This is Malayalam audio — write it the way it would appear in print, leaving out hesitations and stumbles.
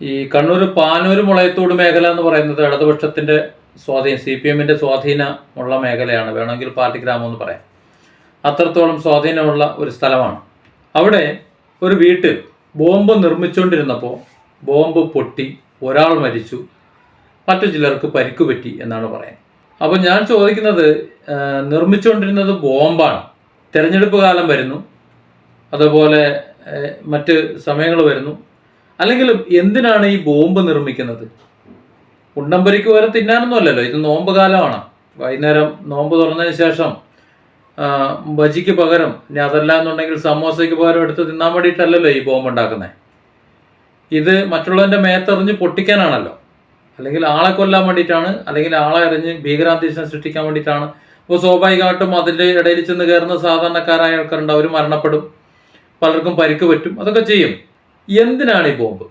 ഈ കണ്ണൂർ പാനൂർ മുളയത്തോട് മേഖല എന്ന് പറയുന്നത് ഇടതുപക്ഷത്തിന്റെ സ്വാധീനം, CPM-ന്റെ സ്വാധീനമുള്ള മേഖലയാണ്. വേണമെങ്കിൽ പാർട്ടി ഗ്രാമം എന്ന് പറയാം. അത്രത്തോളം സ്വാധീനമുള്ള ഒരു സ്ഥലമാണ്. അവിടെ ഒരു വീട്ടിൽ ബോംബ് നിർമ്മിച്ചുകൊണ്ടിരുന്നപ്പോൾ ബോംബ് പൊട്ടി, ഒരാൾ മരിച്ചു, മറ്റു ചിലർക്ക് പരിക്ക് പറ്റി എന്നാണ് പറയുന്നത്. അപ്പോൾ ഞാൻ ചോദിക്കുന്നത്, നിർമ്മിച്ചുകൊണ്ടിരുന്നത് ബോംബാണ്. തെരഞ്ഞെടുപ്പ് കാലം വരുന്നു, അതുപോലെ മറ്റ് സമയങ്ങൾ വരുന്നു. അല്ലെങ്കിലും എന്തിനാണ് ഈ ബോംബ് നിർമ്മിക്കുന്നത്? ഉണ്ടംപരിക്ക് വരെ തിന്നാനൊന്നും അല്ലല്ലോ. ഇത് നോമ്പ് കാലമാണ്. വൈകുന്നേരം നോമ്പ് തുറന്നതിന് ശേഷം ബജിക്ക് പകരം, ഇനി അതല്ല എന്നുണ്ടെങ്കിൽ സമോസയ്ക്ക് പകരം എടുത്ത് തിന്നാൻ വേണ്ടിയിട്ടല്ലല്ലോ ഈ ബോംബ് ഉണ്ടാക്കുന്നത്. ഇത് മറ്റുള്ളവൻ്റെ മേത്തെറിഞ്ഞ് പൊട്ടിക്കാനാണല്ലോ, അല്ലെങ്കിൽ ആളെ കൊല്ലാൻ വേണ്ടിയിട്ടാണ്, അല്ലെങ്കിൽ ആളെ എറിഞ്ഞ് ഭീകരാന്തരീക്ഷം സൃഷ്ടിക്കാൻ വേണ്ടിയിട്ടാണ്. അപ്പോൾ സ്വാഭാവികമായിട്ടും അതിൻ്റെ ഇടയിൽ ചെന്ന് കയറുന്ന സാധാരണക്കാരായ ആൾക്കാരുണ്ട്, അവർ മരണപ്പെടും, പലർക്കും പരിക്ക് പറ്റും, അതൊക്കെ ചെയ്യും. എന്തിനാണ് ഈ ബോംബ്?